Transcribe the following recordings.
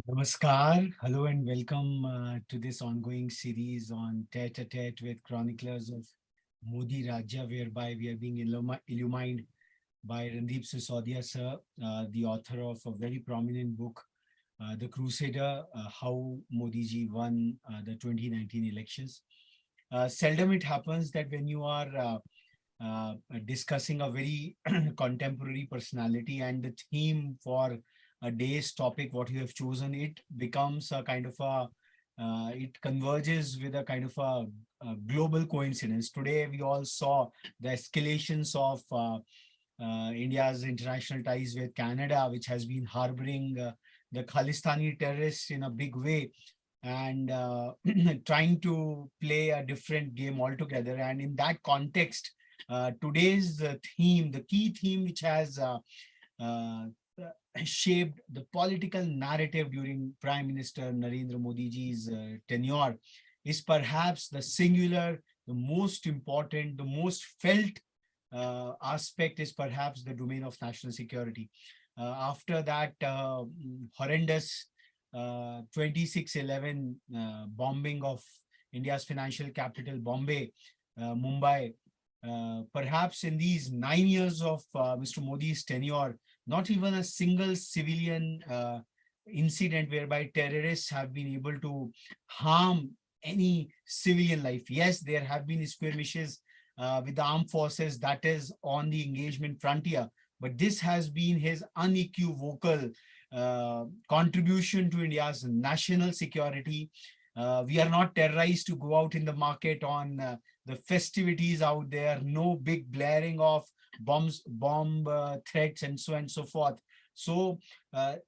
Namaskar, hello and welcome to this ongoing series on Tete-a-Tete with chroniclers of Modi Rajya, whereby we are being illumined by Randeep Sisodia, sir, the author of a very prominent book, The Crusader, How Modi ji won the 2019 elections. Seldom it happens that when you are discussing a very contemporary personality and the theme for a day's topic, what you have chosen, it becomes a kind of a, it converges with a kind of a global coincidence. Today, we all saw the escalations of India's international ties with Canada, which has been harboring the Khalistani terrorists in a big way and trying to play a different game altogether. And in that context, today's theme, the key theme which has uh, shaped the political narrative during Prime Minister Narendra Modi ji's tenure is perhaps the singular, the most important, the most felt aspect is perhaps the domain of national security. After that horrendous 26/11 bombing of India's financial capital, Bombay, Mumbai, perhaps in these 9 years of Mr. Modi's tenure, not even a single civilian incident whereby terrorists have been able to harm any civilian life. Yes, there have been skirmishes with the armed forces, that is on the engagement frontier, but this has been his unequivocal contribution to India's national security. We are not terrorized to go out in the market on the festivities out there, no big blaring of bomb threats and so on and so forth. So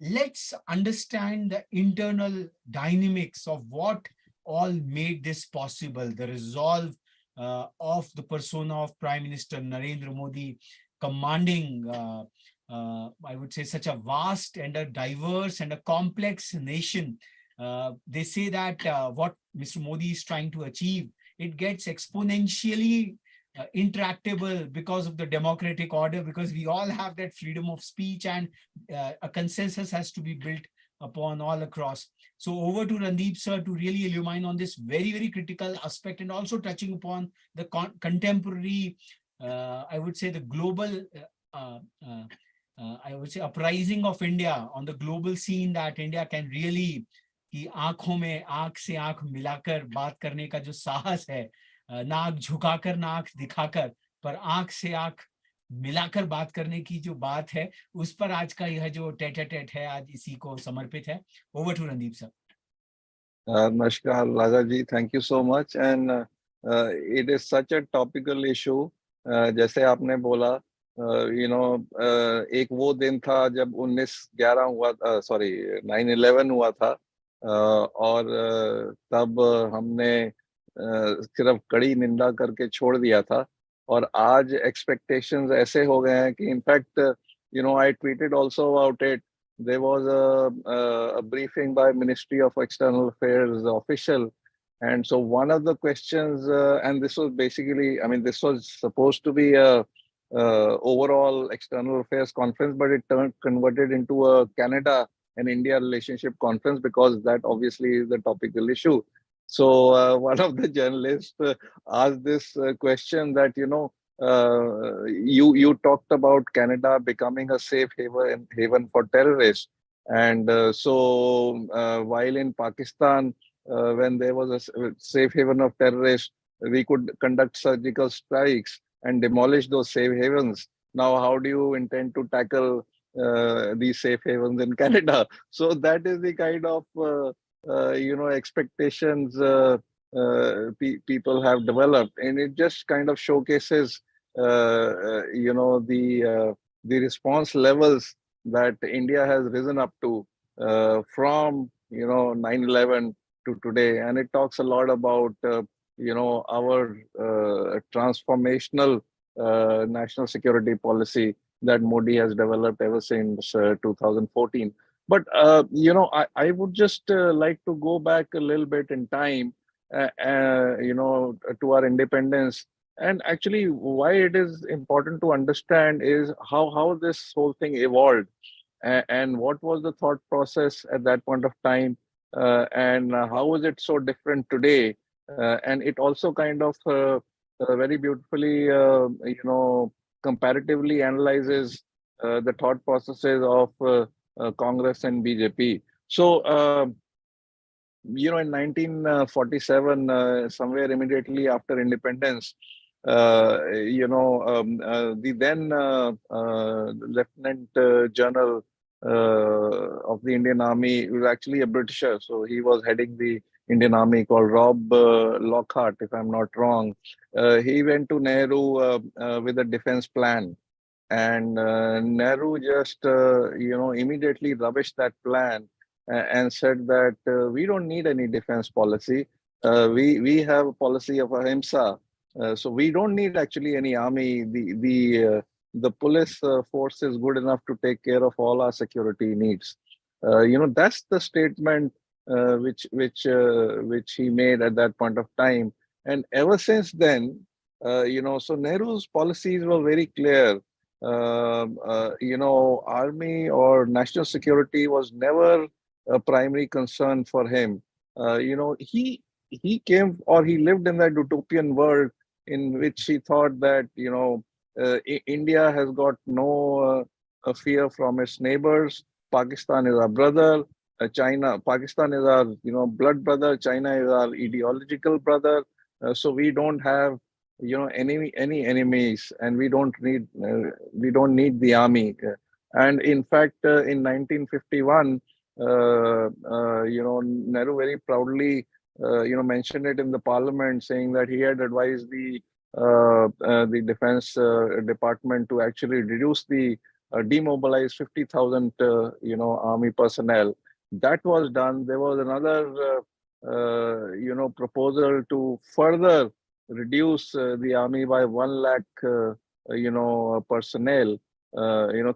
let's understand the internal dynamics of what all made this possible, the resolve of the persona of Prime Minister Narendra Modi commanding, I would say, such a vast and a diverse and a complex nation. They say that what Mr. Modi is trying to achieve, it gets exponentially intractable because of the democratic order, because we all have that freedom of speech and a consensus has to be built upon all across. So over to Randeep sir to really illumine on this very, very critical aspect and also touching upon the contemporary I would say the global, I would say uprising of India on the global scene, that India can really, कि आंखों में आंख से आंख मिलाकर बात करने का जो साहस है, नाक झुकाकर ना आंख दिखाकर, पर आंख से आंख मिलाकर बात करने की जो बात है, उस पर आज का यह जो टेट टेट है, आज इसी को समर्पित है. Over to Randeep sir. Namaskar, Raja ji. Thank you so much. And it is such a topical issue. जैसे आपने बोला, एक वो दिन था जब 19/11 हुआ, सॉरी 9/11 हुआ था, और तब हमने सिर्फ कड़ी निंदा करके छोड़ दिया था. और आज एक्सपेक्टेशंस ऐसे हो गए हैं कि in fact I tweeted also about it. There was a briefing by Ministry of External Affairs official, and so one of the questions, and this was basically, I mean, this was supposed to be a overall external affairs conference, but it turned converted into a Canada and India relationship conference because that obviously is the topical issue. So one of the journalists asked this question that you talked about Canada becoming a safe haven for terrorists, and while in Pakistan, when there was a safe haven of terrorists, we could conduct surgical strikes and demolish those safe havens. Now, how do you intend to tackle these safe havens in Canada? So that is the kind of expectations people have developed, and it just kind of showcases the response levels that India has risen up to from 9/11 to today. And it talks a lot about our transformational national security policy that Modi has developed ever since 2014. But I would just like to go back a little bit in time, to our independence. And actually, why it is important to understand is how this whole thing evolved, and what was the thought process at that point of time, and how is it so different today. And it also kind of very beautifully, comparatively analyzes the thought processes of Congress and BJP. So, in 1947, somewhere immediately after independence, the then Lieutenant General of the Indian Army was actually a Britisher. So he was heading the Indian Army, called Rob Lockhart, if I'm not wrong. He went to Nehru with a defense plan. And Nehru just, immediately rubbished that plan and said that we don't need any defense policy. We have a policy of ahimsa, so we don't need actually any army. The police force is good enough to take care of all our security needs. That's the statement which he made at that point of time. And ever since then, so Nehru's policies were very clear. Army or national security was never a primary concern for him. He came, or he lived in that utopian world in which he thought that India has got no fear from its neighbors. Pakistan is our brother. Pakistan is our blood brother. China is our ideological brother. So we don't have any enemies, and we don't need the army. And in fact, in 1951, Nehru very proudly mentioned it in the parliament, saying that he had advised the defense department to actually reduce the demobilize 50,000 army personnel. That was done. There was another proposal to further reduce the army by 1 lakh personnel.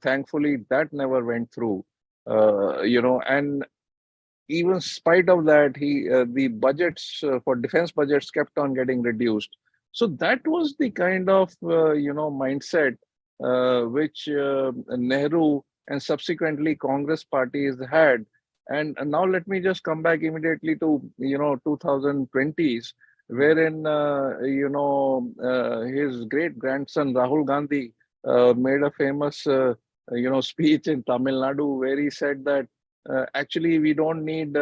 Thankfully that never went through. And even spite of that, the budgets for defense budgets kept on getting reduced. So that was the kind of mindset which Nehru and subsequently Congress parties had. And now let me just come back immediately to 2020s. wherein his great grandson Rahul Gandhi made a famous speech in Tamil Nadu where he said that actually we don't need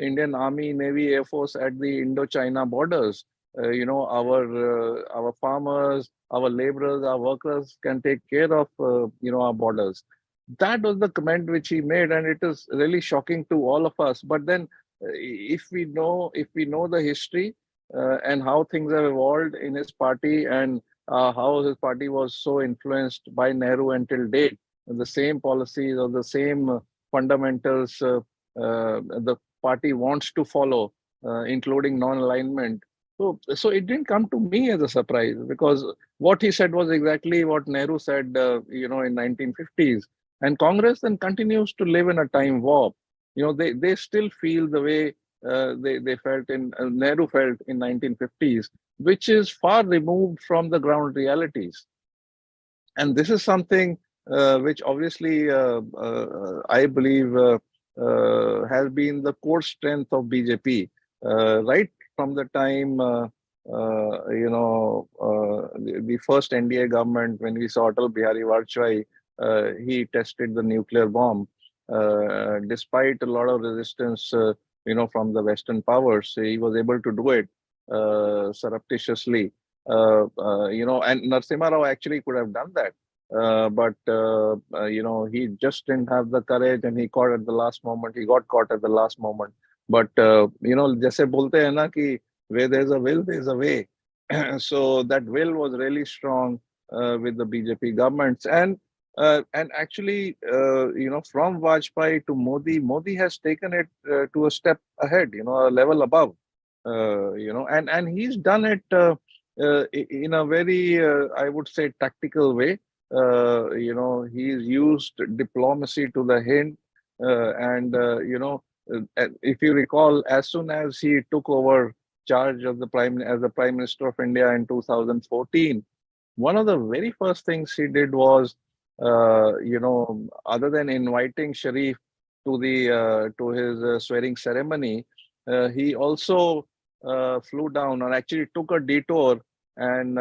Indian Army, Navy, Air Force at the Indo-China borders. Our farmers, our laborers, our workers can take care of our borders. That was the comment which he made, and it is really shocking to all of us. But then, if we know the history and how things have evolved in his party, and how his party was so influenced by Nehru until date, the same policies or the same fundamentals the party wants to follow, including non-alignment. So it didn't come to me as a surprise, because what he said was exactly what Nehru said, in 1950s. And Congress then continues to live in a time warp. They still feel the way they felt in Nehru felt in 1950s, which is far removed from the ground realities. And this is something which obviously I believe has been the core strength of BJP right from the time the first NDA government, when we saw Atal Bihari Vajpayee, he tested the nuclear bomb. Despite a lot of resistance, from the Western powers, he was able to do it surreptitiously. And Narasimha Rao actually could have done that. But he just didn't have the courage, and he caught at the last moment. He got caught at the last moment. But जैसे बोलते हैं ना कि where there's a will, there's a way. So that will was really strong with the BJP governments, and actually, from Vajpayee to Modi, Modi has taken it to a step ahead, a level above, and he's done it in a very, I would say, tactical way. He's used diplomacy to the hilt, and if you recall, as soon as he took over charge of the Prime Minister of India in 2014, one of the very first things he did was, other than inviting Sharif to his swearing ceremony, he also flew down, or actually took a detour, and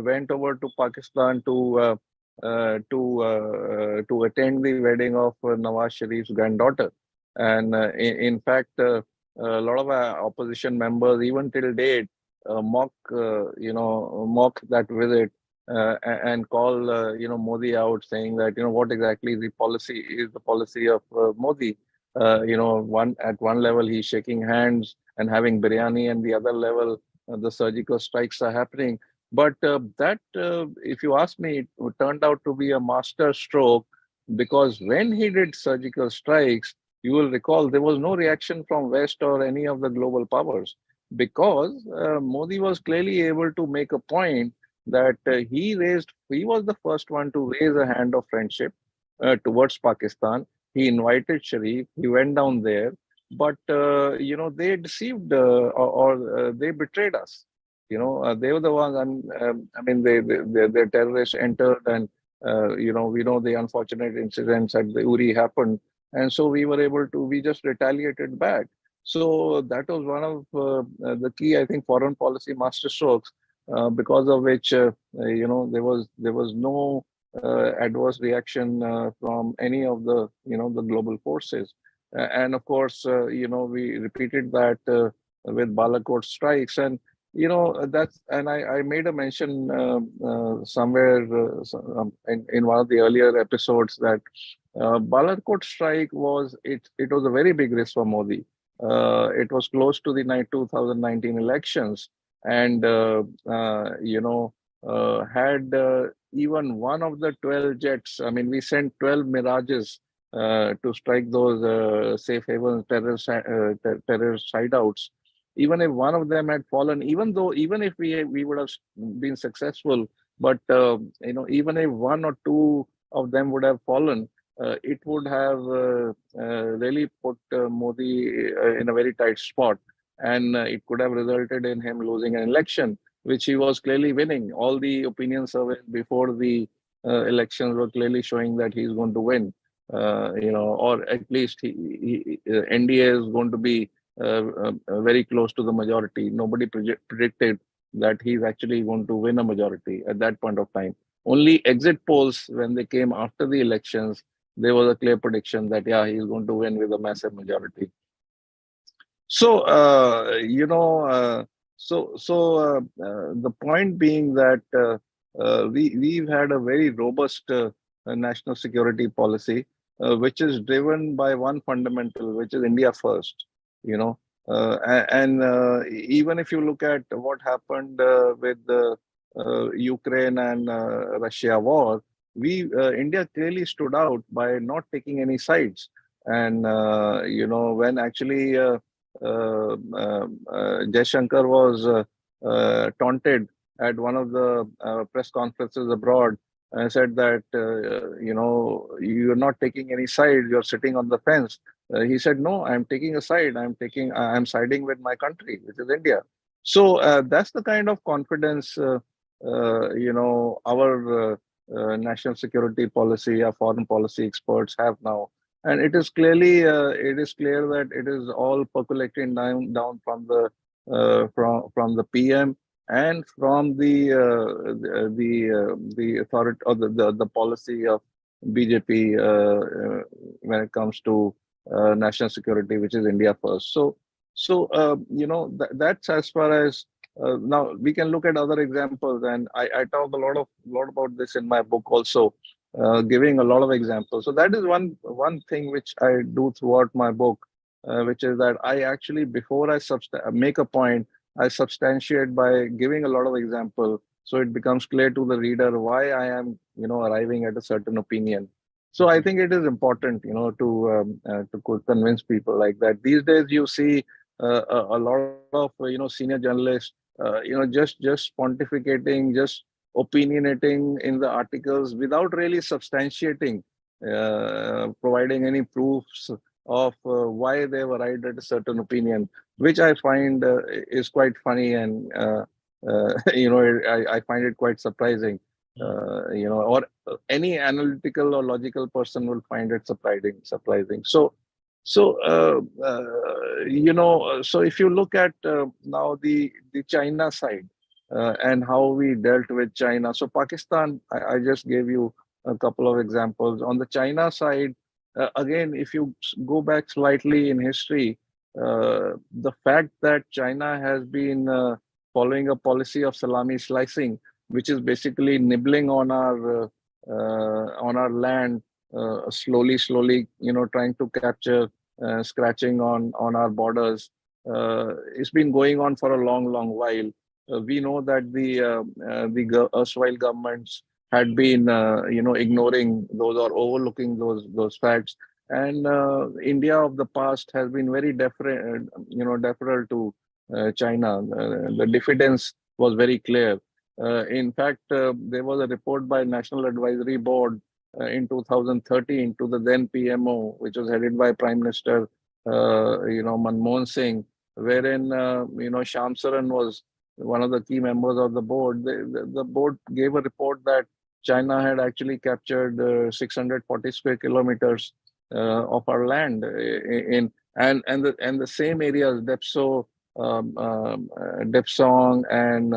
went over to Pakistan to attend the wedding of Nawaz Sharif's granddaughter. And in fact, a lot of opposition members, even till date, mock that visit, and call Modi out, saying that what exactly is the policy of Modi. One level he's shaking hands and having biryani, and the other level the surgical strikes are happening. But that, if you ask me, it turned out to be a master stroke, because when he did surgical strikes, you will recall there was no reaction from West or any of the global powers, because Modi was clearly able to make a point that he was the first one to raise a hand of friendship towards Pakistan. He invited Sharif, he went down there, but they deceived, or they betrayed us. They were the ones, I mean, their terrorists entered, and we know the unfortunate incidents at the Uri happened, and so we just retaliated back. So that was one of the key, I think, foreign policy masterstrokes, because of which there was no adverse reaction from any of the global forces. And of course, we repeated that with Balakot strikes, and I made a mention somewhere in one of the earlier episodes that Balakot strike was a very big risk for Modi. It was close to the 2019 elections, and had even one of the 12 jets. I mean, we sent 12 Mirages to strike those safe havens, terrorist hideouts. Even if one of them had fallen, even if we would have been successful, but even if one or two of them would have fallen, it would have really put Modi in a very tight spot, and it could have resulted in him losing an election, which he was clearly winning. All the opinion surveys before the elections were clearly showing that he's going to win, or at least NDA is going to be very close to the majority. Nobody predicted that he's actually going to win a majority at that point of time. Only exit polls, when they came after the elections, there was a clear prediction that, yeah, he's going to win with a massive majority. So, the point being that we've had a very robust national security policy, which is driven by one fundamental, which is India first. You know, and even if you look at what happened with the Ukraine and Russia war, we India clearly stood out by not taking any sides. And when actually Jaishankar was taunted at one of the press conferences abroad and said that, you're not taking any side, you're sitting on the fence. He said, no, I'm taking a side. I'm siding with my country, which is India. So that's the kind of confidence, our national security policy, our foreign policy experts have now, and it is clear that it is all percolating down from the PM and from the authority or the policy of BJP when it comes to national security, which is India first. That's as far as now we can look at other examples, and I talk a lot about this in my book also, giving a lot of examples. So that is one thing which I do throughout my book, which is that I actually, before I make a point, I substantiate by giving a lot of example, so it becomes clear to the reader why I am, arriving at a certain opinion. So I think it is important, to convince people like that. These days, you see a lot of senior journalists, just pontificating, just opinionating in the articles without really substantiating, providing any proofs of why they were right at a certain opinion, which I find is quite funny, and I find it quite surprising. Or any analytical or logical person will find it surprising. So if you look at now the China side, and how we dealt with China. So Pakistan, I just gave you a couple of examples. On the China side, again, if you go back slightly in history, the fact that China has been following a policy of salami slicing, which is basically nibbling on our land, slowly, trying to capture, scratching on our borders. It's been going on for a long while. We know that the erstwhile governments had been, ignoring those or overlooking those facts, and India of the past has been very deferral to China. The diffidence was very clear. In fact, there was a report by National Advisory Board in 2013 to the then PMO, which was headed by Prime Minister, Manmohan Singh, wherein Shyam Saran was one of the key members of the board. The board gave a report that China had actually captured 640 square kilometers of our land and the same areas, Depsong and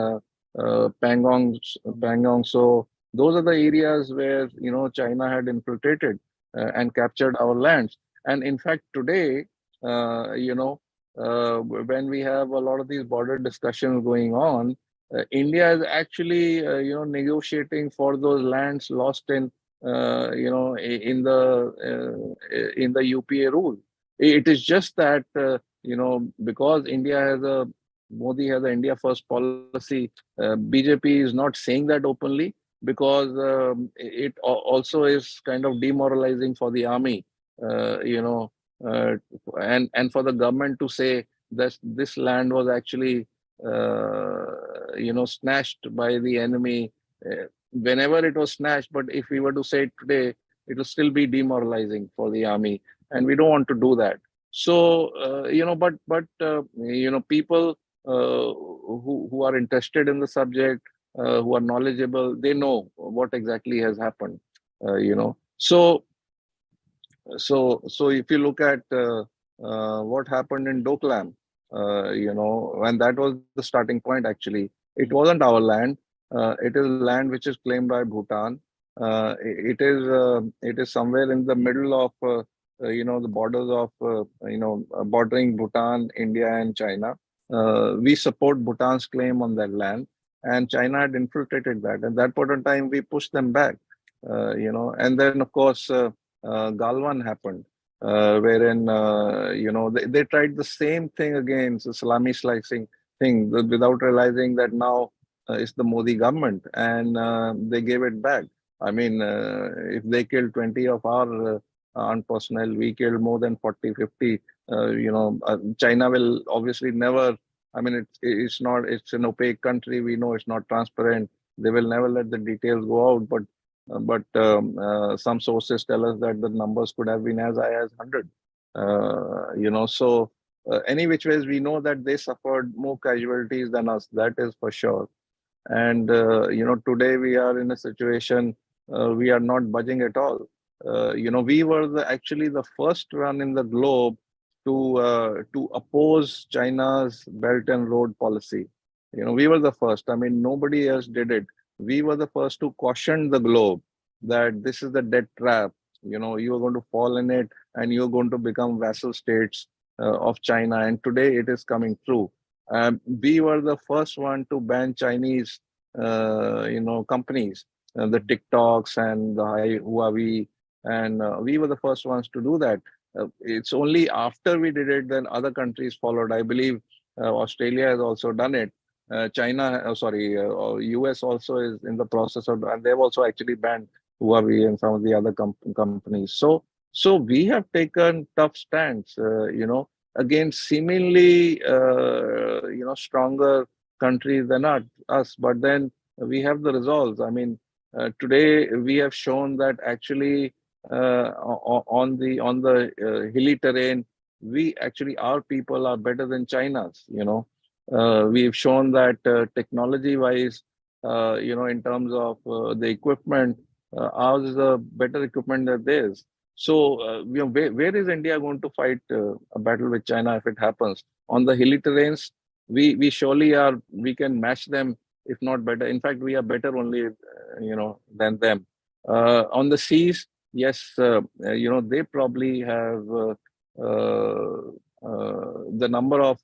Pangong. So those are the areas where China had infiltrated and captured our lands. And in fact, today, when we have a lot of these border discussions going on, India is actually negotiating for those lands lost in the UPA rule. It is just that because Modi has an India first policy. BJP is not saying that openly, because it also is kind of demoralizing for the army, and for the government to say that this land was actually snatched by the enemy, whenever it was snatched. But if we were to say it today, it will still be demoralizing for the army, and we don't want to do that. So people who are interested in the subject, who are knowledgeable, they know what exactly has happened. So if you look at what happened in Doklam, and that was the starting point actually. It wasn't our land. It is land which is claimed by Bhutan. It is somewhere in the middle of the borders of bordering Bhutan, India, and China. We support Bhutan's claim on that land, and China had infiltrated that. At that point in time, we pushed them back. And then of course Galwan happened, wherein they tried the same thing again, so salami slicing thing, without realizing that now it's the Modi government, and they gave it back. I mean, if they killed 20 of our armed personnel, we killed more than 40, 50. China will obviously never. I mean, it's not. It's an opaque country. We know it's not transparent. They will never let the details go out, but some sources tell us that the numbers could have been as high as 100. So any which ways, we know that they suffered more casualties than us. That is for sure. And today we are in a situation, we are not budging at all. We were actually the first one in the globe to oppose China's Belt and Road policy. We were the first. I mean, nobody else did it. We were the first to caution the globe that this is the death trap. You are going to fall in it, and you're going to become vassal states of China. And today it is coming true. We were the first one to ban Chinese, companies, the TikToks and the Huawei, and we were the first ones to do that. It's only after we did it, then other countries followed. I believe Australia has also done it. US also is in the process of, and they've also actually banned Huawei and some of the other companies. So we have taken tough stands, against seemingly, stronger countries than us, but then we have the results. I mean, today we have shown that actually on the hilly terrain, we actually, our people are better than China's. We've shown that technology wise, in terms of the equipment, ours is a better equipment than theirs. So, where is India going to fight a battle with China if it happens? On the hilly terrains, we surely are. We can match them, if not better. In fact, we are better only, than them. On the seas, yes, they probably have the number of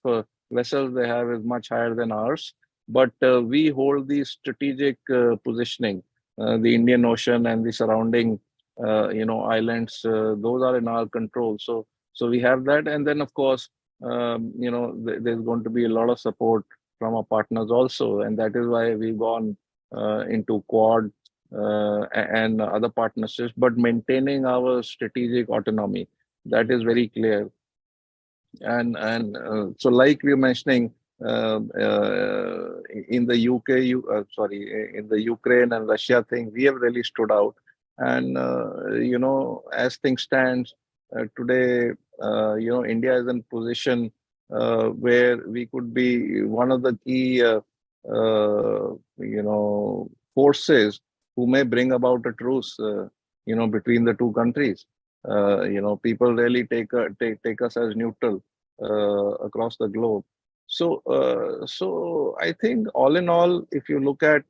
vessels they have is much higher than ours. But we hold the strategic positioning, the Indian Ocean and the surrounding islands, those are in our control. So we have that, and then of course, there's going to be a lot of support from our partners also, and that is why we've gone into Quad and other partnerships, but maintaining our strategic autonomy. That is very clear. And so, like we were mentioning, in the in the Ukraine and Russia thing, we have really stood out. And as things stand today, India is in position where we could be one of the key, forces who may bring about a truce, between the two countries. People really take us as neutral across the globe. So I think all in all, if you look at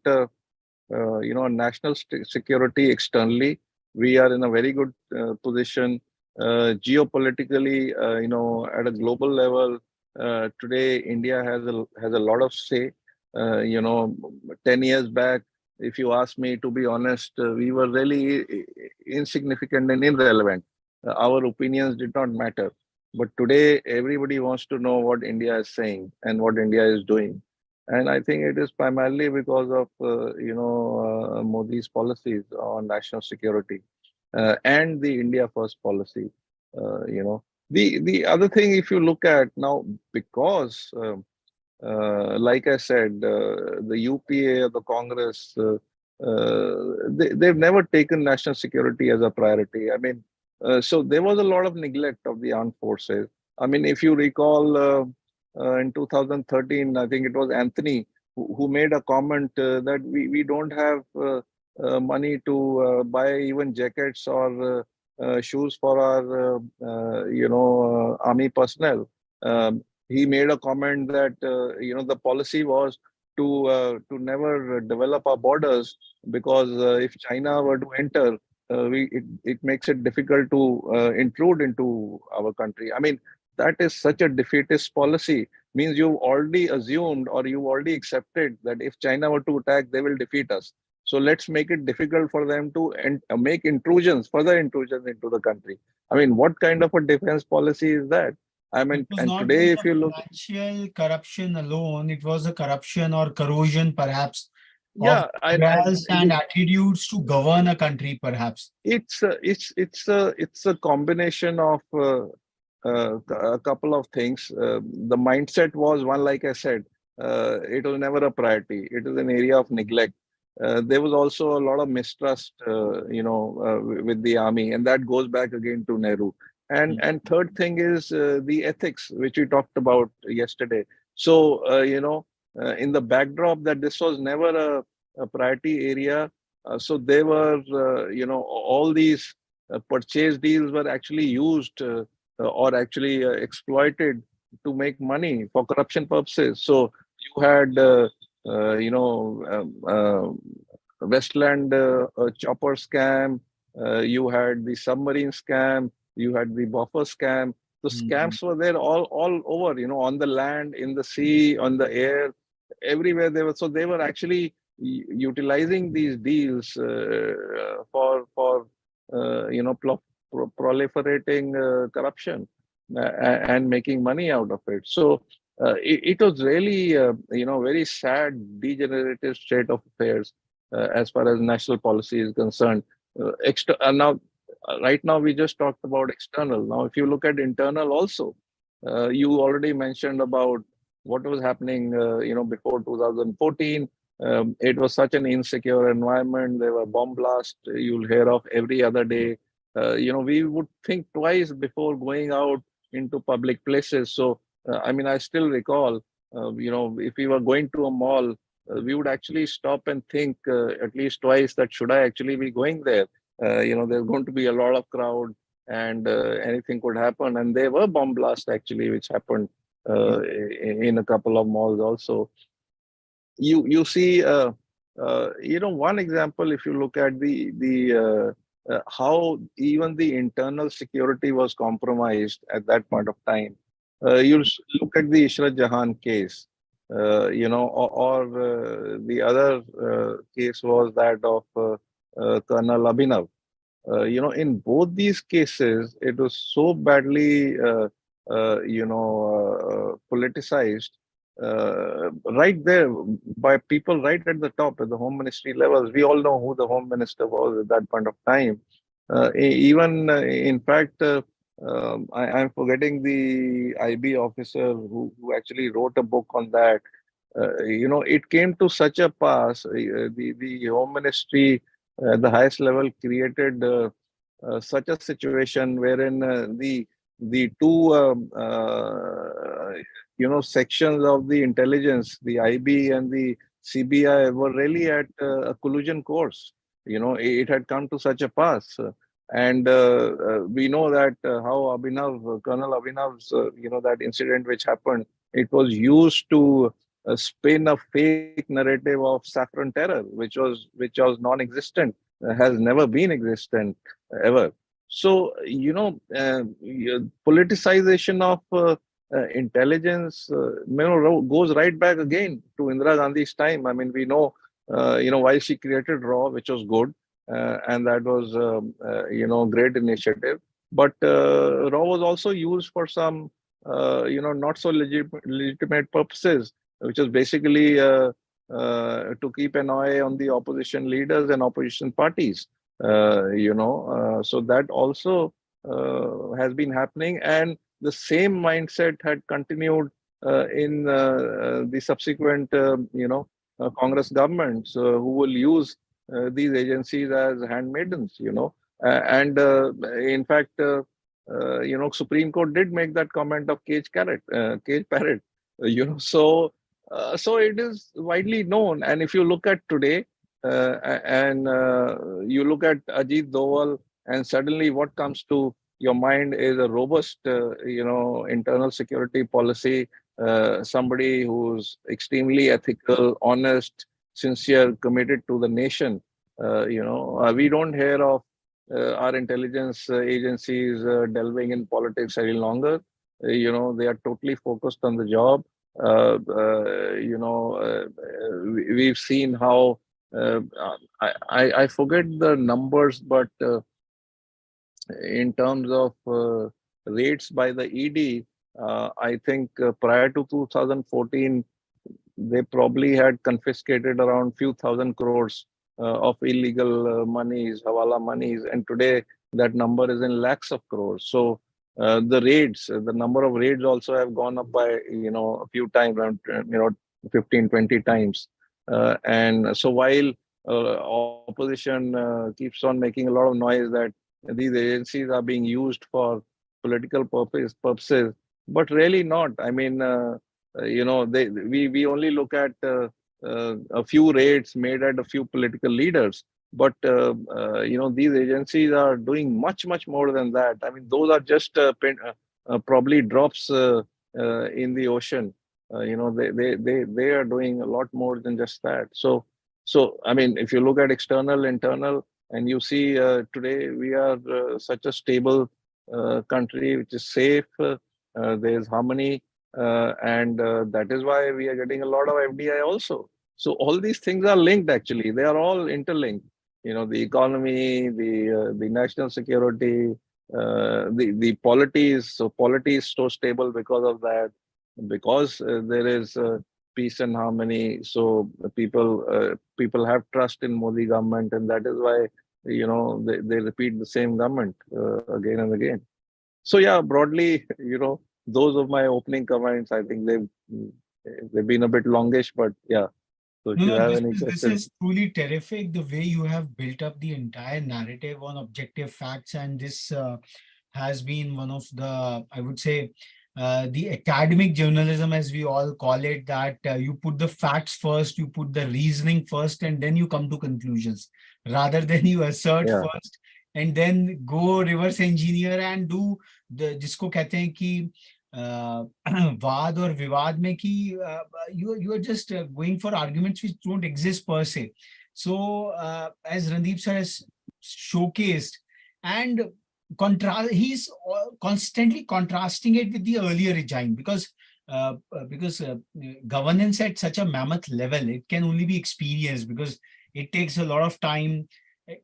national security externally, we are in a very good position. Geopolitically, at a global level, today India has a lot of say. 10 years back, if you ask me, to be honest, we were really insignificant and irrelevant. Our opinions did not matter. But today, everybody wants to know what India is saying and what India is doing. And I think it is primarily because of Modi's policies on national security and the India First policy. The other thing, if you look at now, because like I said, the UPA, the Congress, they've never taken national security as a priority. I mean, so there was a lot of neglect of the armed forces. I mean, if you recall, in 2013, I think it was Anthony who made a comment that we don't have money to buy even jackets or shoes for our, army personnel. He made a comment that, the policy was to never develop our borders because if China were to enter, it makes it difficult to intrude into our country. I mean, that is such a defeatist policy. Means you've already assumed or you've already accepted that if China were to attack, they will defeat us. So let's make it difficult for them to make intrusions, further intrusions into the country. I mean, what kind of a defense policy is that? I It mean, was and not today, just if the you look, financial corruption alone, it was a corruption or corrosion, perhaps, of yeah, and morals and attitudes to govern a country, perhaps. it's a combination of a couple of things. The mindset was one, like I said, it was never a priority. It is an area of neglect. There was also a lot of mistrust, with the army, and that goes back again to Nehru. And third thing is the ethics, which we talked about yesterday. So in the backdrop that this was never a priority area, so they were, all these purchase deals were actually used or actually exploited to make money for corruption purposes. So you had, Westland chopper scam, you had the submarine scam, you had the buffer scam. The Mm. scams were there all over, on the land, in the sea, on the air, everywhere they were. So they were actually utilizing these deals for proliferating corruption and making money out of it. So it was really very sad degenerative state of affairs as far as national policy is concerned. Now, right now we just talked about external. Now, if you look at internal also, you already mentioned about what was happening, before 2014. It was such an insecure environment. There were bomb blasts you'll hear of every other day. We would think twice before going out into public places. So, I mean, I still recall, if we were going to a mall, we would actually stop and think at least twice that should I actually be going there? There's going to be a lot of crowd and anything could happen. And there were bomb blasts actually, which happened in a couple of malls also. You see, one example, if you look at how even the internal security was compromised at that point of time. Look at the Ishrat Jahan case, or the other case was that of Colonel Abhinav. In both these cases, it was so badly, politicized right there by people right at the top at the home ministry levels. We all know who the home minister was at that point of time. Even in fact, I'm forgetting the IB officer who actually wrote a book on that. It came to such a pass. The home ministry at the highest level created such a situation wherein the two sections of the intelligence, the IB and the CBI, were really at a collusion course. It had come to such a pass. And we know that how Colonel Abhinav's, that incident which happened, it was used to spin a fake narrative of saffron terror, which was non-existent, has never been existent ever. So, politicization of intelligence, goes right back again to Indira Gandhi's time. I mean, we know, why she created RAW, which was good, and that was, great initiative. But RAW was also used for some, not so legitimate purposes, which is basically to keep an eye on the opposition leaders and opposition parties. So that also has been happening, and the same mindset had continued in the subsequent, Congress governments who will use these agencies as handmaidens, and in fact, Supreme Court did make that comment of cage parrot, so it is widely known. And if you look at today, and you look at Ajit Doval and suddenly what comes to your mind is a robust, internal security policy, somebody who's extremely ethical, honest, sincere, committed to the nation. We don't hear of our intelligence agencies delving in politics any longer. They are totally focused on the job. We've seen how uh, I forget the numbers, but in terms of rates by the ED, I think prior to 2014, they probably had confiscated around few thousand crores of illegal monies, hawala monies, and today that number is in lakhs of crores. So the raids, the number of raids also have gone up by a few times, around 15, 20 times. And so while opposition keeps on making a lot of noise that these agencies are being used for political purposes, but really not. I mean, we only look at a few raids made at a few political leaders, but these agencies are doing much more than that. I mean, those are just probably drops in the ocean. They are doing a lot more than just that. So I mean, if you look at external, internal, and you see today we are such a stable country which is safe. There's harmony, and that is why we are getting a lot of FDI also. So all these things are linked. Actually, they are all interlinked. The economy, the national security, the polities. So polity is so stable because of that, because there is peace and harmony. So people have trust in Modi government, and that is why they repeat the same government again and again. So yeah, broadly, those are my opening comments. I think they've been a bit longish, but yeah. So if No, you no, have this any is this questions, is truly terrific. The way you have built up the entire narrative on objective facts, and this has been one of the, I would say, the academic journalism, as we all call it, that you put the facts first, you put the reasoning first, and then you come to conclusions, rather than you assert yeah, first and then go reverse engineer and do the जिसको कहते हैं कि वाद और विवाद में कि you are just going for arguments which don't exist per se. So as Randeep sir has showcased, and he's constantly contrasting it with the earlier regime, because governance at such a mammoth level, it can only be experienced because it takes a lot of time.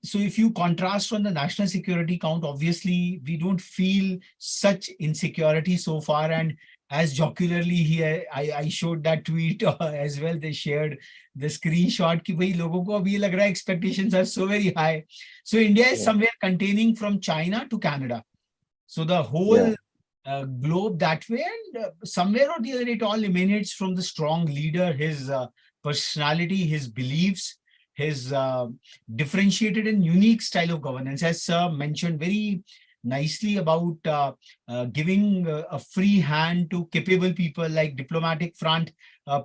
So if you contrast on the national security count, obviously we don't feel such insecurity so far. And as jocularly here, I showed that tweet as well. They shared the screenshot कि भाई लोगों को अब ये लग रहा है expectations are so very high. So India is yeah, somewhere containing from China to Canada. So the yeah, whole globe that way, and somewhere or the other, it all emanates from the strong leader, his personality, his beliefs, his differentiated and unique style of governance. As Sir mentioned very nicely about giving a free hand to capable people like diplomatic front,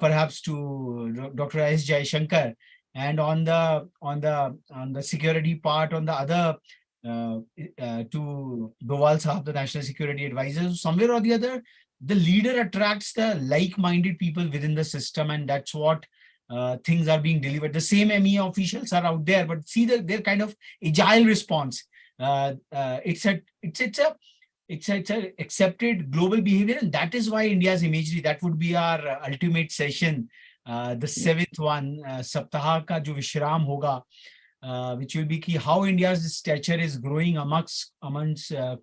perhaps to Dr. S. Jaishankar, and on the security part, on the other uh, to Doval Sahab, the National Security Advisor. Somewhere or the other, the leader attracts the like-minded people within the system, and that's what things are being delivered. The same MEA officials are out there, but see their kind of agile response. It's a accepted global behavior, and that is why India's imagery. That would be our ultimate session, the seventh one, Saptaha ka jo Vishram hoga, which will be key, how India's stature is growing amongst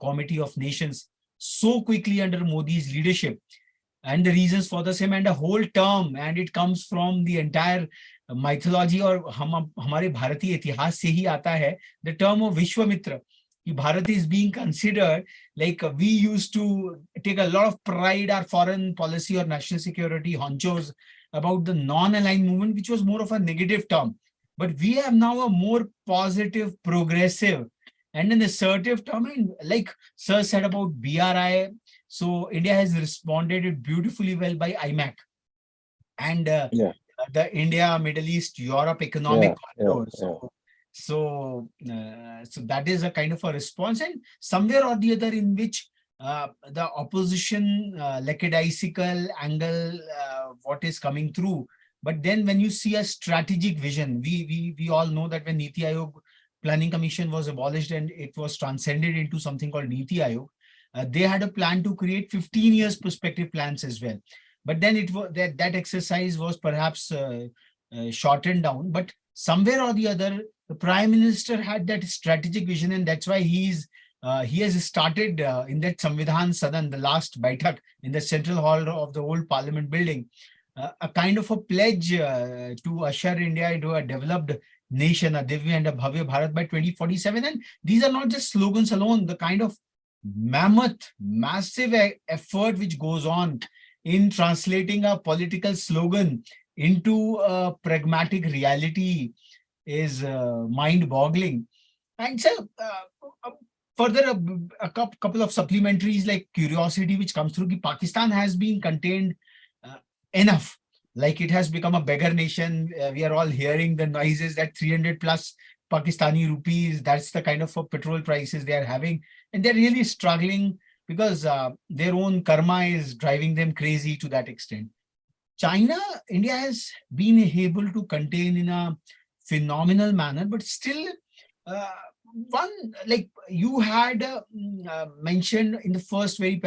committee of nations so quickly under Modi's leadership, and the reasons for the same, and a whole term, and it comes from the entire mythology, और हमारे भारतीय इतिहास से ही आता है, the term of Vishwamitra. Bharat is being considered, like we used to take a lot of pride, our foreign policy or national security honchos, about the non-aligned movement, which was more of a negative term. But we have now a more positive, progressive, and an assertive term. And like Sir said about BRI, so India has responded it beautifully well by IMAC and yeah, the India, Middle East, Europe yeah, economic yeah, corridor. yeah, So So that is a kind of a response, and somewhere or the other in which the opposition lackadaisical angle, what is coming through. But then when you see a strategic vision, we all know that when Niti Aayog Planning Commission was abolished and it was transcended into something called Niti Aayog, they had a plan to create 15 years perspective plans as well. But then it was that exercise was perhaps shortened down. But somewhere or the other, the Prime Minister had that strategic vision, and that's why he has started in that Samvidhan Sadan, the last Baitak in the central hall of the old Parliament building, a kind of a pledge to usher India into a developed nation, a Divya and a Bhavya Bharat by 2047. And these are not just slogans alone, the kind of mammoth, massive effort which goes on in translating a political slogan into a pragmatic reality is mind-boggling. And so, further, couple of supplementaries like curiosity which comes through. Pakistan has been contained enough. Like it has become a beggar nation. We are all hearing the noises that 300 plus Pakistani rupees, that's the kind of petrol prices they are having. And they're really struggling because their own karma is driving them crazy to that extent. China, India has been able to contain in a phenomenal manner, but still, uh, one like you had mentioned in the first very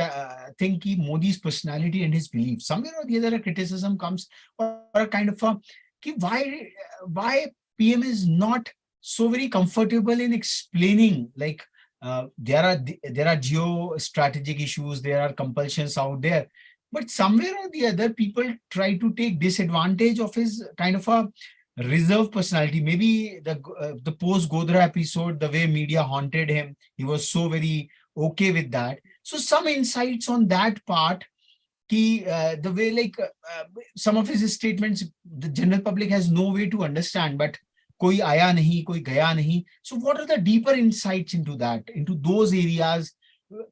thing, ki Modi's personality and his beliefs. Somewhere or the other, a criticism comes, or a kind of a ki why PM is not so very comfortable in explaining, like there are geo-strategic issues, there are compulsions out there, but somewhere or the other, people try to take disadvantage of his kind of a reserved personality. Maybe the post Godra episode, the way media haunted him, he was so very okay with that. So some insights on that part. The way like some of his statements, the general public has no way to understand. But koi aaya nahi, koi gaya nahi. So what are the deeper insights into that, into those areas?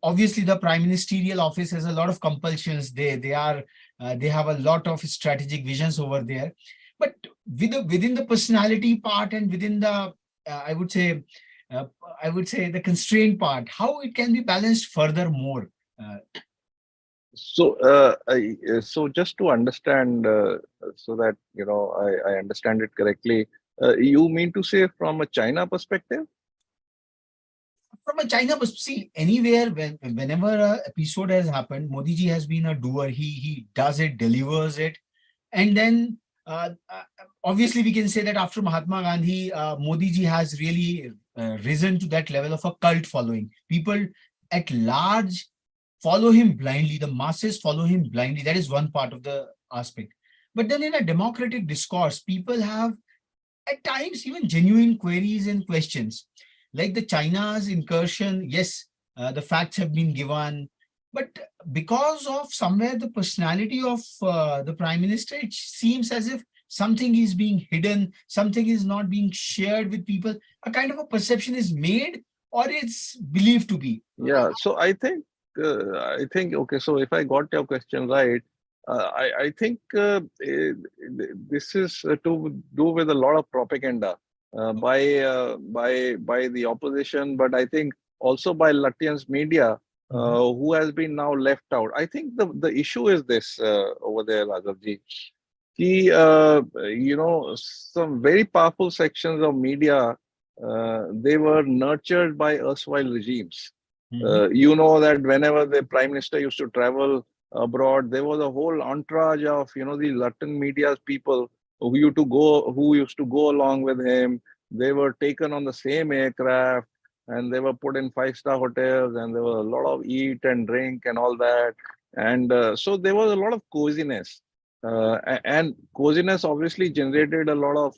Obviously, the Prime Ministerial Office has a lot of compulsions. They have a lot of strategic visions over there. But within the personality part and within the I would say uh, I would say the constraint part, how it can be balanced further more. Uh, So just to understand, so that I understand it correctly, you mean to say from a China perspective? from a China perspective, see, anywhere whenever a episode has happened, Modi ji has been a doer. He does it, delivers it, and then obviously we can say that after Mahatma Gandhi, Modi ji has really risen to that level of a cult following. People at large follow him blindly. The masses follow him blindly. That is one part of the aspect. But then in a democratic discourse, people have at times even genuine queries and questions. Like the China's incursion, yes, the facts have been given, but because of somewhere the personality of the Prime Minister, it seems as if something is being hidden, something is not being shared with people. A kind of a perception is made, or it's believed to be. Yeah. So I think okay. So if I got your question right, I think this is to do with a lot of propaganda by the opposition, but I think also by Latvian's media, Mhm. who has been now left out. I think the issue is this over there, Raghavji. Some very powerful sections of media, they were nurtured by erstwhile regimes. Mhm. That whenever the prime minister used to travel abroad, there was a whole entourage of the Latin media people who used to go along with him. They were taken on the same aircraft, and they were put in five-star hotels, and there was a lot of eat and drink and all that. And so there was a lot of coziness, and coziness obviously generated a lot of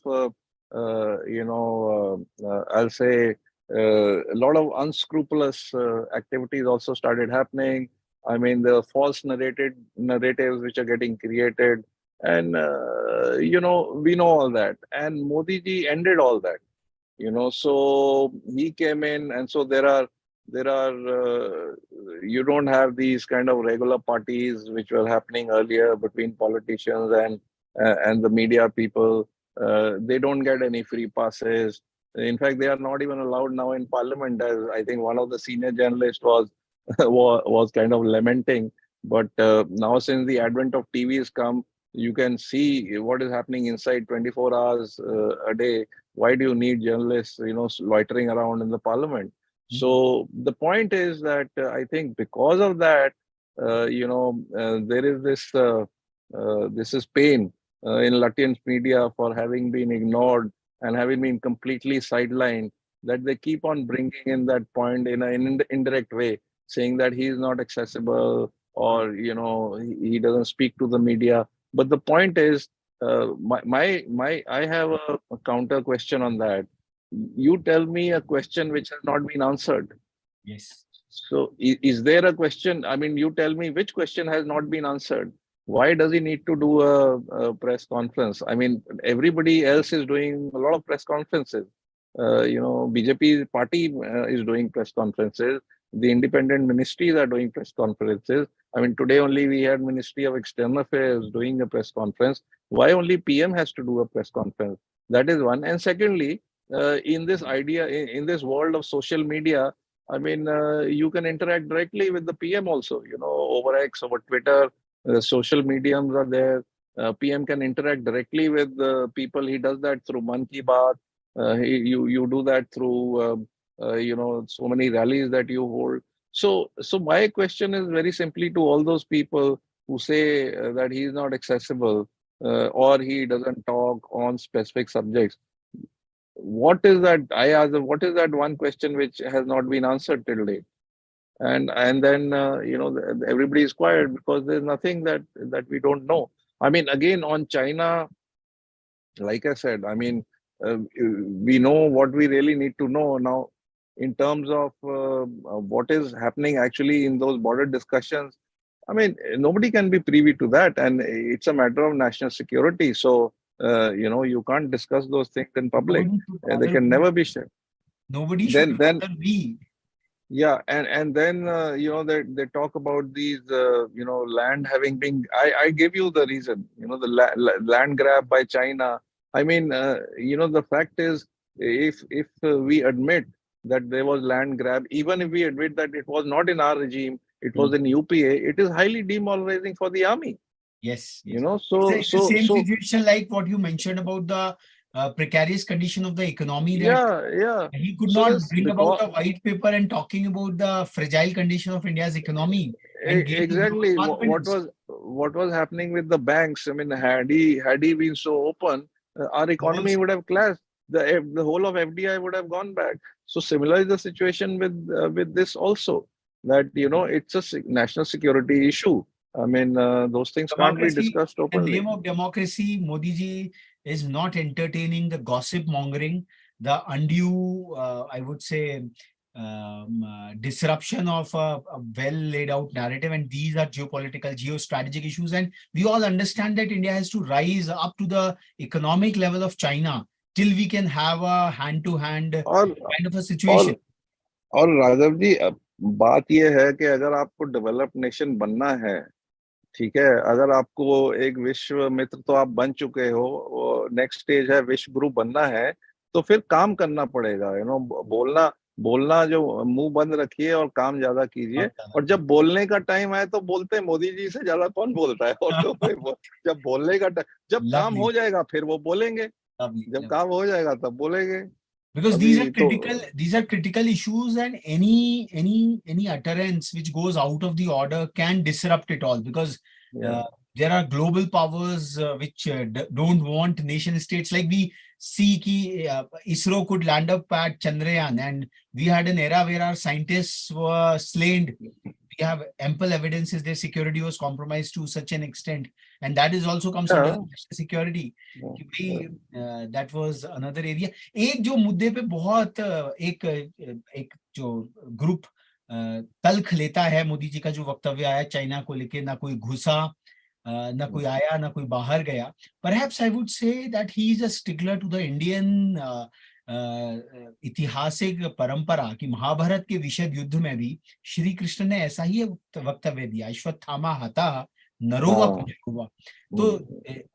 I'll say a lot of unscrupulous activities also started happening. I mean, the false narratives which are getting created, and we know all that. And Modi ji ended all that. So he came in, and so there are you don't have these kind of regular parties which were happening earlier between politicians and the media people. They don't get any free passes. In fact, they are not even allowed now in parliament, as I think one of the senior journalists was was kind of lamenting. But now, since the advent of TV has come, you can see what is happening inside 24 hours a day. Why do you need journalists, loitering around in the parliament? Mhm. So the point is that I think because of that, there is this is pain in Latvian media for having been ignored and having been completely sidelined, that they keep on bringing in that point in an indirect way, saying that he is not accessible, or he doesn't speak to the media. But the point is, I have a counter question on that. You tell me a question which has not been answered. Yes. So is there a question? I mean, you tell me which question has not been answered. Why does he need to do a press conference? I mean, everybody else is doing a lot of press conferences. BJP party is doing press conferences. The independent ministries are doing press conferences. I mean, today only we had Ministry of External Affairs doing a press conference. Why only PM has to do a press conference? That is one. And secondly, in this idea, in this world of social media, I mean, you can interact directly with the PM also, over X, over Twitter, social mediums are there. PM can interact directly with the people. He does that through Man Ki Baat. You do that through, so many rallies that you hold. So my question is very simply to all those people who say that he is not accessible, or he doesn't talk on specific subjects. What is that? I asked them, what is that one question which has not been answered till date? And then everybody is quiet because there's nothing that we don't know. I mean, again, on China, like I said, I mean, we know what we really need to know now in terms of what is happening actually in those border discussions. I mean, nobody can be privy to that, and it's a matter of national security. So, you can't discuss those things in public. Nobody should They bother can we. never be shared. Nobody should Then bother we. Yeah, and then they talk about these land having been. I give you the reason. The land grab by China. I mean, the fact is, if we admit that there was land grab, even if we admit that it was not in our regime, it was Mm. in UPA, it is highly demoralizing for the army. Yes, You yes. know, It's the same so situation like what you mentioned about the precarious condition of the economy, that yeah. he could So not this bring about because a white paper and talking about the fragile condition of India's economy and gain the growth Exactly confidence. what was happening with the banks. I mean, had he been so open, our The whole economy would have collapsed. The whole of FDI would have gone back. So similar is the situation with this also. That it's a national security issue. I mean, those things can't be democracy, discussed in the openly. name of democracy, Modi ji is not entertaining the gossip mongering, the undue, I would say, disruption of a well laid out narrative. And these are geopolitical, geostrategic issues. And we all understand that India has to rise up to the economic level of China till we can have a hand to hand और kind of a situation. और और राघव जी, अब बात यह है कि अगर आपको डेवलप्ड नेशन बनना है, ठीक है, अगर आपको एक विश्व मित्र तो आप बन चुके हो, नेक्स्ट स्टेज है विश्व गुरु बनना है, तो फिर काम करना पड़ेगा। बोलना बोलना जो मुंह बंद रखिए और काम ज्यादा कीजिए। और जब बोलने का टाइम आए तो बोलते हैं, मोदी जी से ज्यादा कौन बोलता है? और तो फिर जब बोलने का टाइम, जब काम Lovely, हो जाएगा फिर वो बोलेंगे, lovely, जब lovely. काम हो जाएगा तब बोलेंगे। Because अभी तो these are critical issues, and any utterance which goes out of the order can disrupt it all, because या uh, there are global powers which don't want nation states. Like we see ki ISRO could land up at Chandrayaan, and we had an era where our scientists were slain. We have ample evidences their security was compromised to such an extent, and that is also comes under the national security. कि भाई, that was another area. एक जो मुद्दे पे बहुत एक जो group तल्ख लेता है मोदी जी का जो वक्तव्य आया चाइना को लेके, ना कोई घुसा, ना कोई आया, ना कोई बाहर गया. Perhaps I would say that he is a stickler to the Indian ऐतिहासिक परंपरा कि महाभारत के विषद युद्ध में भी श्री कृष्ण ने ऐसा ही वक्तव्य दिया. अश्वत्थामा हता नरोवा हाँ। हुआ। तो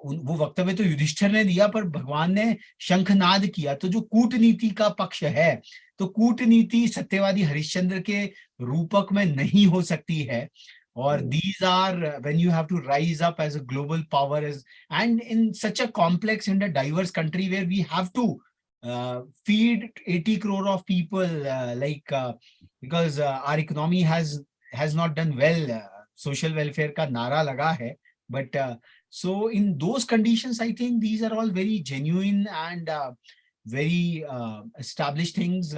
वो वक्तव्य तो युधिष्ठिर ने दिया, पर भगवान ने शंखनाद किया। तो जो कूटनीति का पक्ष है, तो कूटनीति सत्यवादी हरिश्चंद्र के रूपक में नहीं हो सकती है। और these are when you have to rise up as a global power, as and in such a complex and a diverse country where we have to feed 80 crore of people, because our economy has not done well. Social welfare का नारा लगा है, but so in those conditions, I think these are all very genuine and very established things.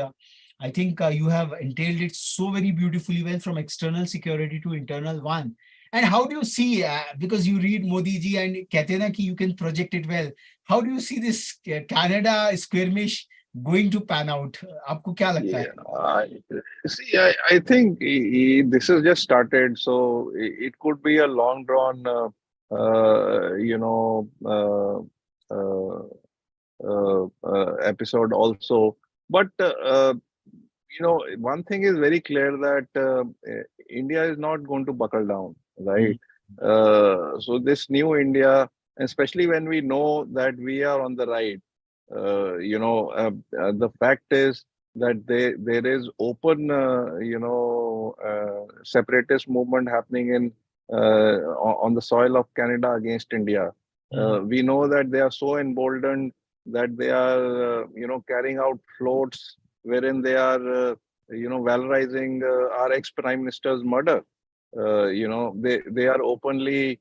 I think you have entailed it so very beautifully well, from external security to internal one. And how do you see, because you read Modi ji and कहते हैं ना कि you can project it well, how do you see this Canada skirmish going to pan out? आपको क्या लगता है? Yeah, see, I think this has just started, so it could be a long drawn, you know, episode also. But one thing is very clear that India is not going to buckle down, right? So this new India, especially when we know that we are on the right, the fact is that there is open, separatist movement happening in on the soil of Canada against India. We know that they are so emboldened that they are, carrying out floats wherein they are, valorizing our ex-prime minister's murder. They are openly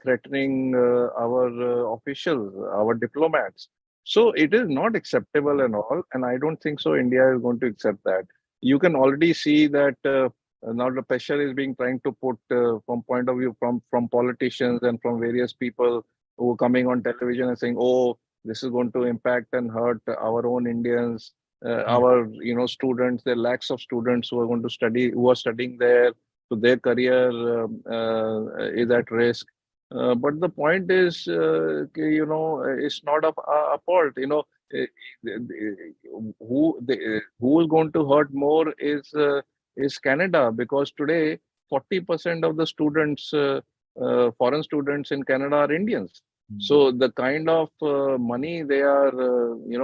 threatening our officials, our diplomats. So it is not acceptable and all, and I don't think so. India is going to accept that. You can already see that now the pressure is being trying to put from point of view from politicians and from various people who are coming on television and saying, "Oh, this is going to impact and hurt our own Indians, our students. There are lakhs of students who are going to study, who are studying there, so their career is at risk." But the point is, it's not a fault. Uh, who is going to hurt more is Canada, because today 40% of the students, foreign students in Canada, are Indians. So the kind of money they are,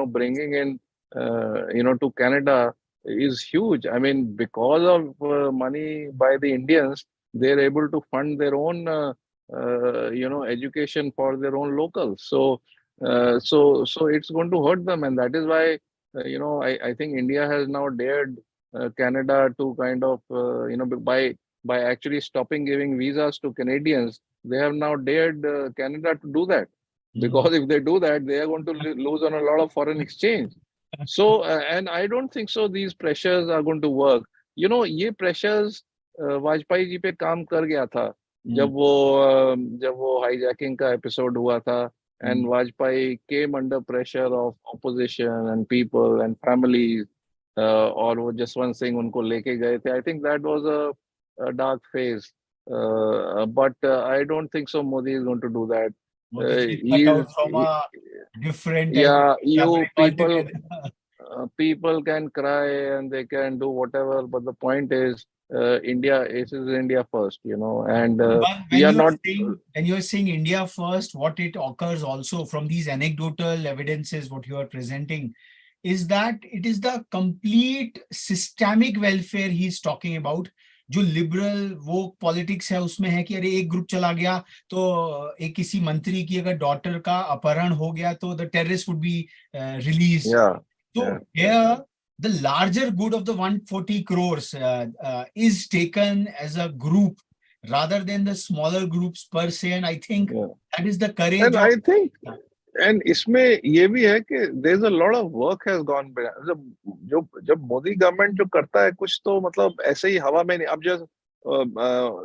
bringing in, to Canada is huge. I mean, because of money by the Indians, they're able to fund their own, education for their own locals. So it's going to hurt them, and that is why, I think India has now dared Canada to kind of, by actually stopping giving visas to Canadians. They have now dared Canada to do that, because if they do that, they are going to lose on a lot of foreign exchange. So, and I don't think so these pressures are going to work. ये pressures Vajpayee ji पे काम कर गया था, जब वो hijacking का episode हुआ था, and Vajpayee came under pressure of opposition and people and families, और वो जसवंत सिंह उनको लेके गए थे. I think that was a dark phase, but I don't think so Modi is going to do that. Modi ji cut out He's from a different and Yeah, you fabric people, altogether. people can cry and they can do whatever, but the point is, India is India first, and But we are not. when you're saying India first, what it occurs also from these anecdotal evidences, what you are presenting, is that it is the complete systemic welfare he's talking about. जो liberal वो politics है उसमें है कि अरे एक group चला गया तो एक किसी मंत्री की अगर डॉटर का अपहरण हो गया तो the terrorist would be release. Yeah, So yeah, here the larger good of the 140 crores is taken as a group rather than the smaller groups per se, and I think yeah. that is the courage And of. I think, and इसमें ये भी है कि there's a lot of work has gone behind. जब Modi government जो करता है कुछ, तो मतलब ऐसे ही हवा में नहीं. अब just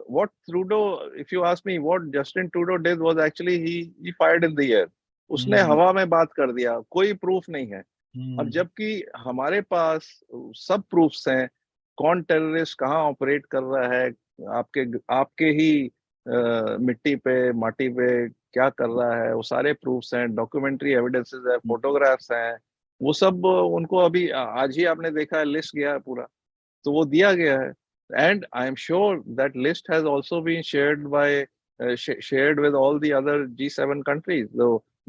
what Trudeau, if you ask me, what Justin Trudeau did was actually he fired in the air. उसने हवा में बात कर दिया, कोई प्रूफ नहीं है. अब जबकि हमारे पास सब प्रूफ्स हैं, कौन टेररिस्ट कहाँ ऑपरेट कर रहा है, आपके ही मिट्टी पे माटी पे क्या कर रहा है, वो सारे प्रूफ्स हैं, डॉक्यूमेंट्री एविडेंसेस है, फोटोग्राफ्स हैं, वो सब उनको अभी आज ही आपने देखा है, लिस्ट गया है पूरा, तो वो दिया गया है. And I am sure that list has also been shared by shared with all the other G7 countries.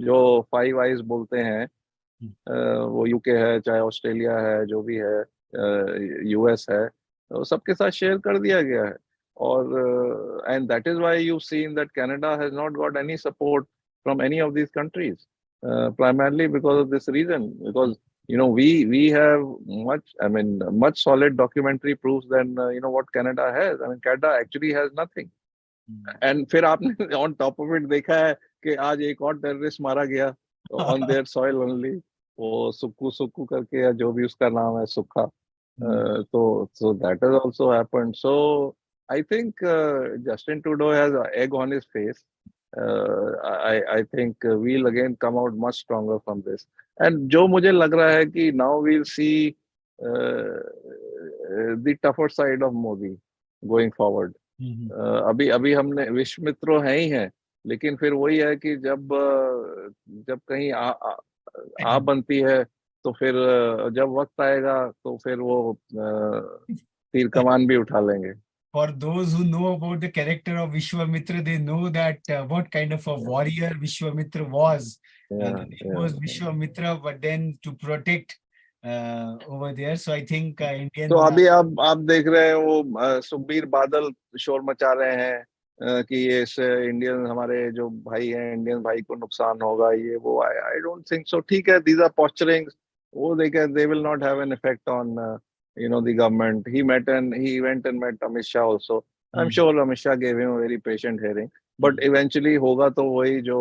जो फाइव आइज बोलते हैं, वो यूके है, चाहे ऑस्ट्रेलिया है, जो भी है, यूएस है, तो सबके साथ शेयर कर दिया गया है. और and that is why you seen that Canada has not got any support from any of these countries, primarily because of this reason, because we have much solid documentary proofs than what Canada has. I mean, Canada actually has nothing. And फिर आपने on top of it देखा है कि आज एक और terrorist मारा गया ऑन देयर सॉइल ओनली, वो सुक्कू सुक्कू करके, या जो भी उसका नाम है, सुखा. तो so that has also happened. So I think Justin Trudeau has an egg on his face. I think we'll again come out much stronger from this. And जो मुझे लग रहा है कि now we'll see the tougher side of Modi going forward. अभी हमने विश्व मित्रों हैं ही हैं, लेकिन फिर वही है कि जब कहीं आ बनती है, तो फिर जब वक्त आएगा तो फिर वो तीर कमान भी उठा लेंगे. For those who know about the character of Vishwamitra, they know that what kind of a warrior Vishwamitra was. The name was Vishwamitra, but then to protect over there. So I think Indian. तो अभी आप देख रहे हैं वो सुखबीर बादल शोर मचा रहे हैं कि ये इंडियन, हमारे जो भाई हैं, इंडियन भाई को नुकसान होगा, ये वो. I don't think so. ठीक है, दीज आर पोस्चरिंग्स. वो they will not have an effect on the government. He went and met Amit Shah also. I'm sure Amit Shah gave him a very patient hearing, but eventually होगा तो वही जो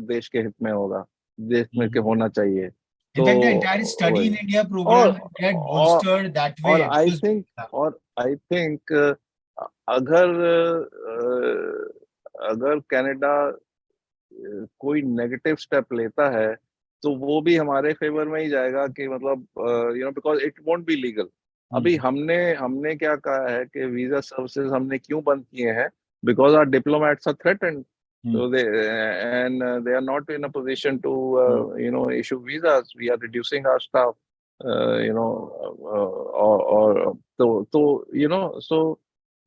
देश के हित में होगा, देश में के होना चाहिए. In fact, the entire Study in India program get bolstered that way. और I think अगर कनाडा कोई नेगेटिव स्टेप लेता है, तो वो भी हमारे फेवर में ही जाएगा, कि मतलब because it won't be legal. अभी हमने क्या कहा है कि वीजा सर्विसेज हमने क्यों बंद किए हैं, because our diplomats are threatened. So they are not in a position to issue visas. We are reducing our staff,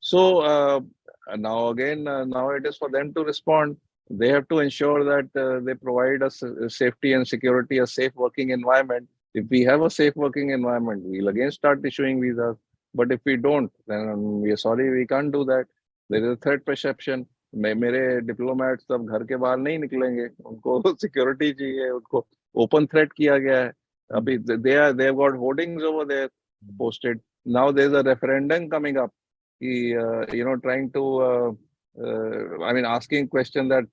so now again, now it is for them to respond. They have to ensure that they provide us safety and security, a safe working environment. If we have a safe working environment, we'll again start issuing visas. But if we don't, then we are sorry, we can't do that. There is a threat perception. मेरे diplomats सब घर के बाहर नहीं निकलेंगे, उनको security चाहिए, उनको ओपन थ्रेट किया गया है. अभी they have got hoardings over there posted. Now there's a referendum coming up, trying to asking question that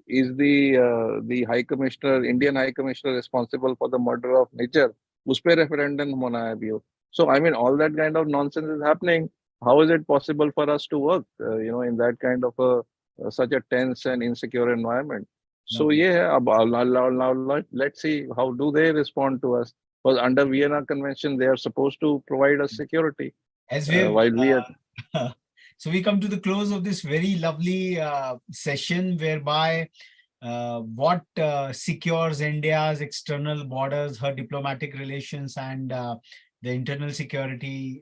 is the High Commissioner, Indian High Commissioner, responsible for the murder of Nijar? उस पे referendum होना है अभी. So all that kind of nonsense is happening. How is it possible for us to work, in that kind of such a tense and insecure environment? So now let's see how do they respond to us. Because under Vienna Convention, they are supposed to provide us security. As while we are. So we come to the close of this very lovely session, whereby what secures India's external borders, her diplomatic relations, and the internal security,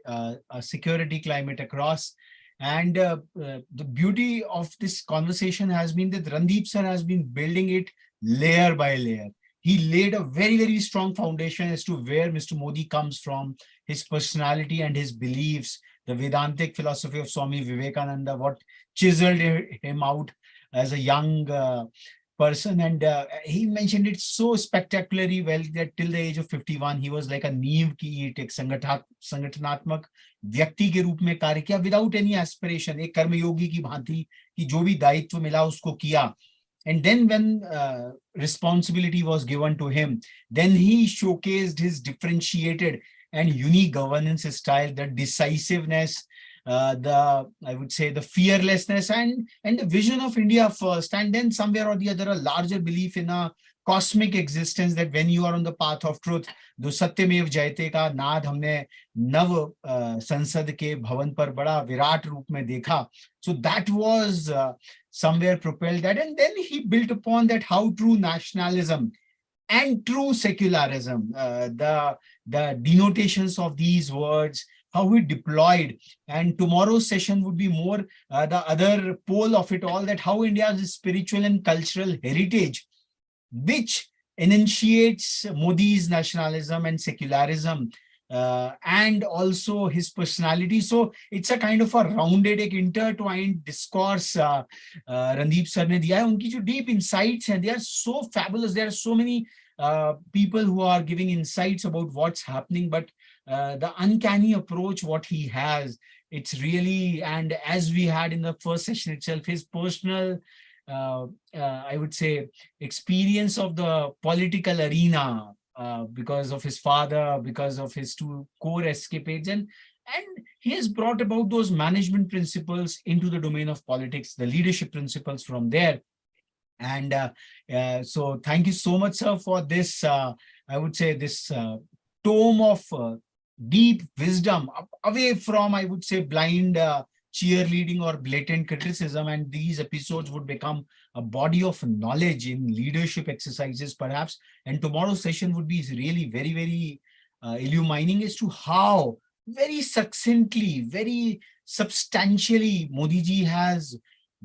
security climate across. And the beauty of this conversation has been that Randeep sir has been building it layer by layer. He laid a very, very strong foundation as to where Mr. Modi comes from, his personality and his beliefs, the Vedantic philosophy of Swami Vivekananda, what chiseled him out as a young person. And he mentioned it so spectacularly well that till the age of 51, he was like a नींव की ईंट, एक संगठनात्मक व्यक्ति के रूप में कार्य किया without any aspiration, एक कर्मयोगी की भांति कि जो भी दायित्व मिला उसको किया. And then when responsibility was given to him, then he showcased his differentiated and unique governance style, the decisiveness, I would say the fearlessness, and the vision of India first, and then somewhere or the other a larger belief in a cosmic existence, that when you are on the path of truth, जो सत्यमेव जयते का नाद हमने नव संसद के भवन पर बड़ा विराट रूप में देखा. So that was somewhere propelled that, and then he built upon that how true nationalism and true secularism, the denotations of these words, how he deployed. And tomorrow's session would be more the other pole of it all, that how India's spiritual and cultural heritage, which enunciates Modi's nationalism and secularism, and also his personality. So it's a kind of a rounded, एक intertwined discourse Randeep sir ने दिया है. उनकी जो deep insights हैं, they are so fabulous. There are so many people who are giving insights about what's happening, but the uncanny approach what he has, it's really, and as we had in the first session itself, his personal I would say experience of the political arena, because of his father, because of his two core escapades, and he has brought about those management principles into the domain of politics, the leadership principles from there. And so thank you so much, sir, for this, I would say, this tome of deep wisdom, away from, I would say, blind cheerleading or blatant criticism. And these episodes would become a body of knowledge in leadership exercises, perhaps. And tomorrow's session would be really very, very illumining as to how very succinctly, very substantially Modi ji has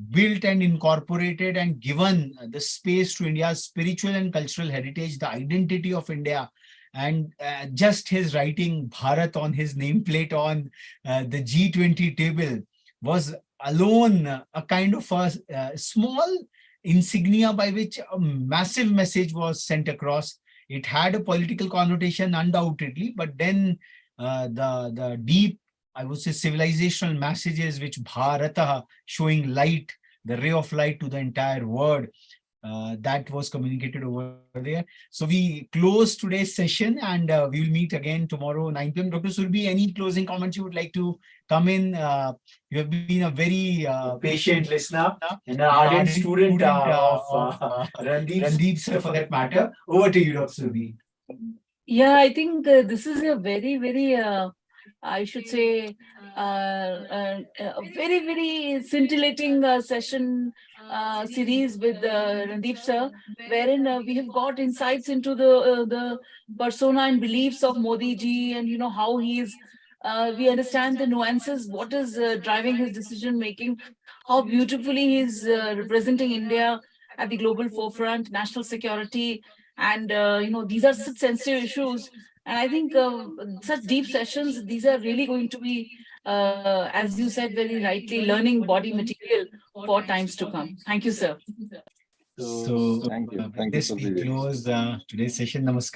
built and incorporated and given the space to India's spiritual and cultural heritage, the identity of India. And just his writing Bharat on his nameplate on the G20 table was alone a kind of a small insignia by which a massive message was sent across. It had a political connotation, undoubtedly, but then the deep, I would say, civilizational messages which Bharata, showing light, the ray of light to the entire world, that was communicated over there. So we close today's session, and we will meet again tomorrow 9 p.m. Dr. Surbi, any closing comments you would like to come in? You have been a very patient listener and an ardent student of Randeep sir, for that matter. Over to you, Dr. Surbi. Yeah, I think this is a very, very, I should say, a very, very scintillating session series with Randeep sir, wherein we have got insights into the persona and beliefs of Modi ji, and how he's. We understand the nuances, what is driving his decision making, how beautifully he's representing India at the global forefront, national security, and these are such sensitive issues. And I think such deep sessions, these are really going to be, as you said very rightly, learning body material for times to come. Thank you, sir. So Thank you. with Thank you, this we Surbi ji. close today's session. Namaskar.